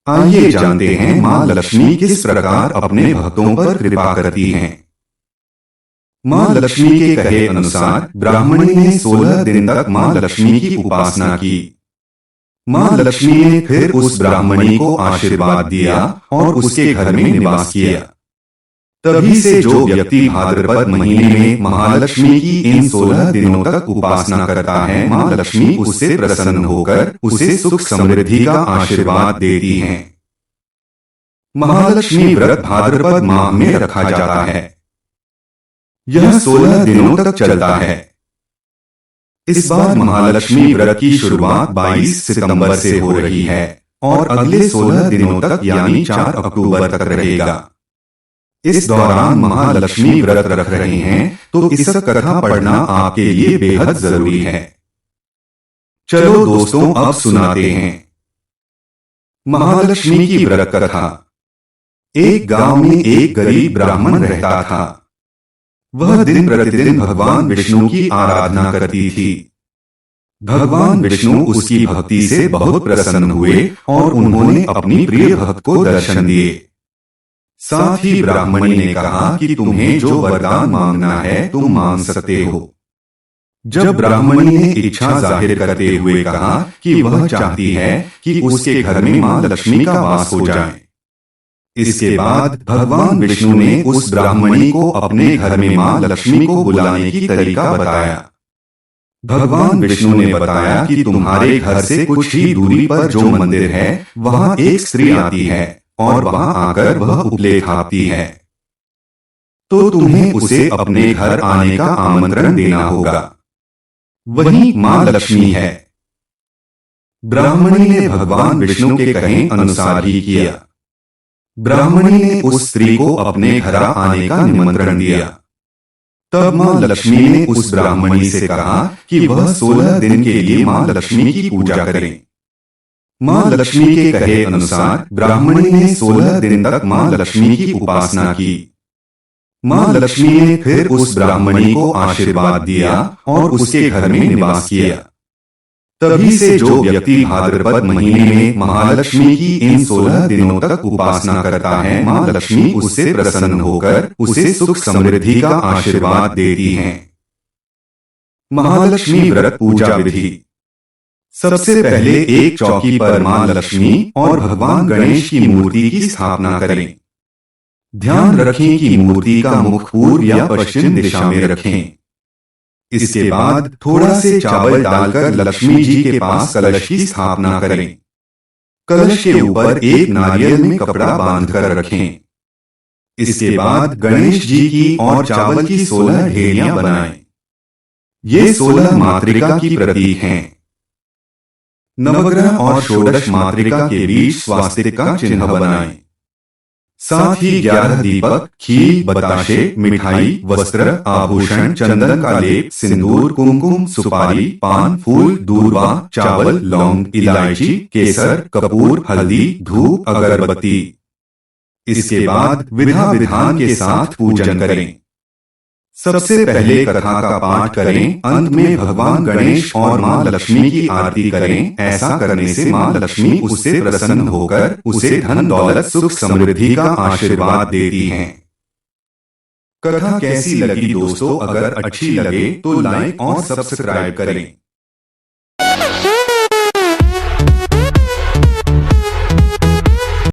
आइए जानते हैं माँ लक्ष्मी किस प्रकार अपने भक्तों पर कृपा करती हैं। माँ लक्ष्मी के कहे अनुसार ब्राह्मणी ने 16 दिन तक माँ लक्ष्मी की उपासना की। माँ लक्ष्मी ने फिर उस ब्राह्मणी को आशीर्वाद दिया और उसके घर में निवास किया। तभी से जो व्यक्ति भाद्रपद महीने में महालक्ष्मी की इन 16 दिनों तक उपासना करता है, माँ लक्ष्मी उससे प्रसन्न होकर उसे सुख समृद्धि का आशीर्वाद देती हैं। महालक्ष्मी व्रत भाद्रपद माह में रखा जाता है। यह 16 दिनों तक चलता है। इस बार महालक्ष्मी व्रत की शुरुआत 22 सितंबर से हो रही है और अगले 16 दिनों तक यानी 4 अक्टूबर तक रहेगा। इस दौरान महालक्ष्मी व्रत रख रहे हैं तो इस कथा पढ़ना आपके लिए बेहद जरूरी है। चलो दोस्तों, अब सुनाते हैं महालक्ष्मी की व्रत कथा। एक गांव में एक गरीब ब्राह्मण रहता था। वह दिन प्रतिदिन भगवान विष्णु की आराधना करती थी। भगवान विष्णु उसकी भक्ति से बहुत प्रसन्न हुए और उन्होंने अपनी प्रिय भक्त को दर्शन दिए। साथ ही ब्राह्मणी ने कहा कि तुम्हें जो वरदान मांगना है तुम मांग सकते हो। जब ब्राह्मणी ने इच्छा जाहिर करते हुए कहा कि वह चाहती है कि उसके घर में मां लक्ष्मी का वास हो जाए। इसके बाद भगवान विष्णु ने उस ब्राह्मणी को अपने घर में मां लक्ष्मी को बुलाने की तरीका बताया। भगवान विष्णु ने बताया कि तुम्हारे घर से कुछ ही दूरी पर जो मंदिर है वहां एक स्त्री आती है और वहां आकर वह उपले थापती है, तो तुम्हें उसे अपने घर आने का आमंत्रण देना होगा। वही मां लक्ष्मी है। ब्राह्मणी ने भगवान विष्णु के कहे अनुसार ही किया। ब्राह्मणी ने उस स्त्री को अपने घर आने का निमंत्रण दिया। तब मां लक्ष्मी ने उस ब्राह्मणी से कहा कि वह 16 दिन के लिए मां लक्ष्मी की पूजा करें। मां लक्ष्मी के कहे अनुसार ब्राह्मणी ने 16 दिन तक मां लक्ष्मी की उपासना की। मां लक्ष्मी ने फिर उस ब्राह्मणी को आशीर्वाद दिया और उसके घर में निवास किया। तभी से जो व्यक्ति भाद्रपद महीने में महालक्ष्मी की इन 16 दिनों तक उपासना करता है, मां लक्ष्मी उससे प्रसन्न होकर उसे सुख समृद्धि का आशीर्वाद देती हैं। महालक्ष्मी व्रत पूजा विधि। सबसे पहले एक चौकी पर मां लक्ष्मी और भगवान गणेश की मूर्ति की स्थापना करें। ध्यान रखें कि मूर्ति का मुख पूर्व या पश्चिम दिशा में रखें। इसके बाद थोड़ा से चावल डालकर लक्ष्मी जी के पास कलश की स्थापना करें। कलश के ऊपर एक नारियल में कपड़ा बांधकर रखें। इसके बाद गणेश जी की और चावल की 16 ढेरियां बनाएं। ये 16 मातृका की प्रतीक हैं। नवग्रह और षोडश मातृका के बीच स्वास्तिक का चिन्ह बनाएं। साथ ही 11 दीपक, खीर, बताशे, मिठाई, वस्त्र, आभूषण, चंदन का लेप, सिंदूर, कुमकुम, सुपारी, पान, फूल, दूर्वा, चावल, लौंग, इलायची, केसर, कपूर, हल्दी, धूप, अगरबत्ती। इसके बाद विधा विधान के साथ पूजन करें। सबसे पहले कथा का पाठ करें, अंत में भगवान गणेश और मां लक्ष्मी की आरती करें। ऐसा करने से मां लक्ष्मी उससे प्रसन्न होकर उसे धन दौलत सुख समृद्धि का आशीर्वाद देती हैं। कथा कैसी लगी दोस्तों? अगर अच्छी लगे तो लाइक और सब्सक्राइब करें।